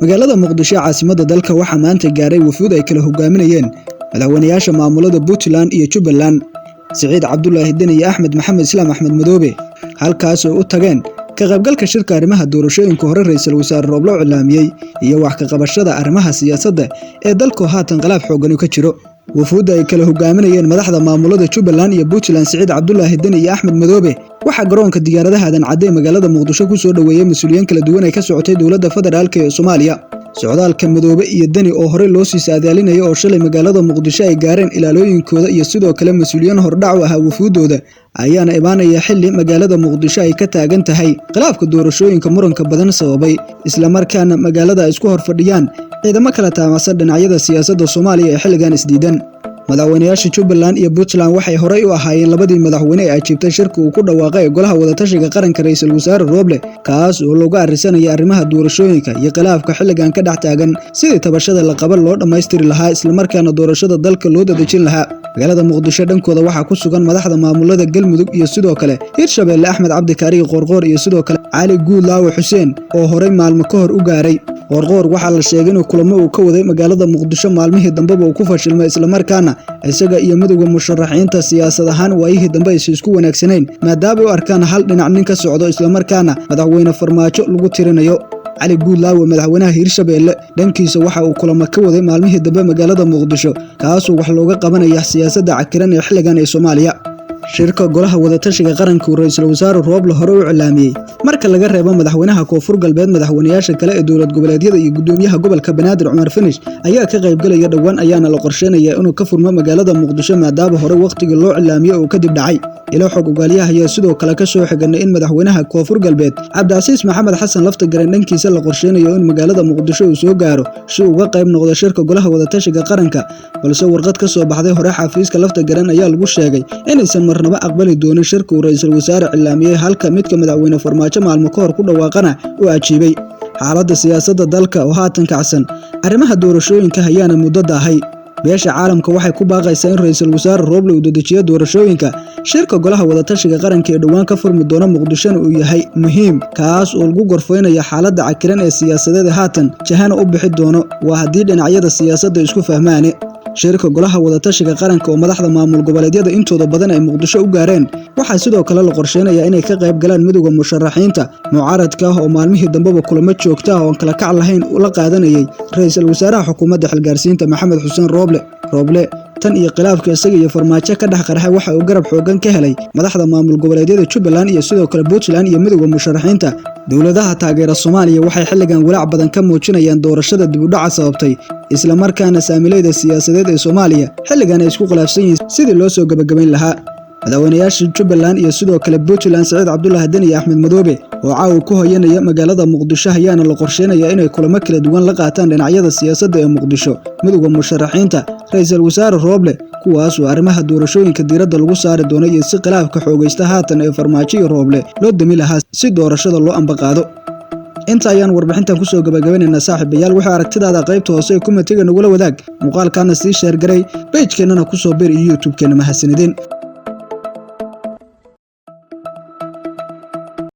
magaalada Muqdisho caasimada dalka waxaa maanta gaaray wafuud ay kala hogaaminayeen madaxweynayaasha maamulada Puntland iyo Jubaland Saciid Cabdullaahi Deni iyo Axmed Maxamed Islaam Axmed Madoobe halkaas oo u tageen ka qaybgalka shirka arrimaha doorashooyinka hore ra'iisul wasaare Roble oo cilaamiyay iyo wax ka qabashada arrimaha siyaasadda ee dalka haatan qalaab xoogan ka jiro wafuud ay kala hogaaminayeen madaxda maamulada Jubaland iyo Puntland Saciid Cabdullaahi Deni iyo Axmed Madoobe waxa garoonka diyaaradaha aadan caday magaalada Muqdisho ku soo dhaweeyay mas'uuliyiin kala duwan ay ka socotay dawladda federaalka ee Soomaaliya socdaalka Madoobe iyo Deni oo hore loo sii saadaalinayay oo shalay magaalada Muqdisho ay gaareen ilaalooyinkooda iyo sidoo kale mas'uuliyiin hordhac ah wafuudooda ayaana imaanaya xilli magaalada Muqdisho ay ka taagan tahay khilaafka doorashooyinka muranka badan sababay isla markaana magaalada ay isku horfadhiyaan ciidamo kala taamacsan dhinacyada siyaasadda Soomaaliya ee xilligan isdiidan madaxweynayaasha Jubaland iyo Puntland waxay horey u ahaayeen labadii madaxweyne ee ajibtay shirka uu ku dhawaaqay golaha wadatashiga qaranka ra'iisul wasaare Roble kaas oo looga arisanaya arrimaha doorashooyinka iyo khilaafka xilligan ka dhax taagan sidii tabashada la qaban loo dhameystiri lahaa isla markaana doorashada dalka loo dadajin lahaa magaalada Muqdisho dhankooda waxaa ku sugan madaxda maamulada Galmudug iyo sidoo kale Hirshabelle Axmed Cabdi Kaari Qorqor iyo sidoo kale Cali Guulaawe Xuseen oo horey maalmo ka hor u gaaray Qorqor waxa la sheegay inuu kulamo uu ka waday magaalada Muqdisho maalmihii dambe uu ku fashilmay isla markaana isaga iyo midowga musharaxiinta siyaasad ahaan waayihii dambe ay isku wanaagsaneen maadaama ay arkaan hal dhinac nin ka socdo isla markaana madaxweyne Farmaajo lagu tirinayo Cali Guulaawe madaxweynaha Hirshabelle dhankiisa waxa uu kulamo ka waday maalmihii dambe magaalada Muqdisho kaas oo wax looga qabanaya siyaasadda cakiran ee xilligan ee Soomaaliya shirka golaha wadatashiga qaranka ra'iisul wasaare Roble hore u cilaamiyay marka laga reebo madaxweynaha Koonfur Galbeed madaxweynayaasha kale ee dawlad goboleedyada iyo gudoomiyaha gobolka Banaadir Cumar Finish ayaa ka qayb galaya dhawaan ayaana la qorsheenayaa inuu ka furmo magaalada Muqdisho maadaama hore waqtiga loo cilaamiyay oo kadib dhacay ila xog ogaaliyaha ayaa sidoo kale ka soo xiganay in madaxweynaha Koonfur Galbeed Cabdicasiis Maxamed Xasan Laftagareen dhankiisa la qorsheenayo in magaalada Muqdisho uu soo gaaro si uu uga qayb noqdo shirka golaha wadatashiga qaranka balse warqad ka soo baxday hore xafiiska Laftagareen ayaa lagu sheegay inaysan marnaba aqbali doonin shirka ra'iisul wasaare cilaamiyay halka midka madaxweyne Farmaajo maalmo ka hor ku dhawaaqana uu ajiibay xaaladda siyaasadda dalka oo haatan kacsan arrimaha doorashooyinka ayaana muddo daahay beesha caalamka waxay ku baaqaysaa in ra'iisul wasaare Roble uu dedejiyo doorashooyinka shirka golaha wadatashiga qaranka ee dhawaan ka furmi doona Muqdisho uu yahay muhiim kaas oo lagu gorfeynayo xaaladda cakiran ee siyaasadeed haatan jahana u bixi doono waa hadii dhinacyada siyaasadda isku fahmaan shirka golaha wadatashiga qaranka oo madaxda maamul goboleedyada intooda badan ay Muqdisho u gaareen waxa sidoo kale la qorsheenayaa inay ka qayb galaan midowga musharaxiinta mucaaradka oo maalmihii dambe kulamo joogto ah oo kala kac lahayn u la qaadanayay ra'iisul wasaaraha xukuumadda xilgaarsiinta Maxamed Xuseen Roble tan iyo khilaafka isaga iyo Farmaajo ka dhax qarxay waxa uu garab xoogan ka helay madaxda maamul goboleedyada Jubaland iyo sidoo kale Puntland iyo midowga musharaxiinta dawladaha taageera Soomaaliya waxay xilligan walaac badan ka muujinayaan doorashada dib u dhac sababtay isla markaana saamilayda siyaasadeed ee Soomaaliya xilligan ay isku khilaafsan yihiin sidii loo soo gabagabayn lahaa madaxweynayaasha Jubaland iyo sidoo kale Puntland Saciid Cabdullaahi Deni iyo Axmed Madoobe oo caaw ku hoyanaya magaalada Muqdisho ayaana la qorsheenayaa inay kulamo kala duwan la qaataan dhinacyada siyaasadda ee Muqdisho midowga musharaxiinta ra'iisul wasaare Roble kuwaas oo arrimaha doorashooyinka diiradda lagu saari doono iyo si khilaafka xoogaysta haatan ee Farmaajo iyo Roble loo dami lahaa si doorashada loo ambaqaado inta ayaan warbixintan ku soo gabagabeynayna saaxiibayaal waxa aragtidaada qaybta hoose ee commentiga nagula wadaag muuqaalkana sii share garay page-keena ku soo bir iyo YouTube-keena mahadsanideen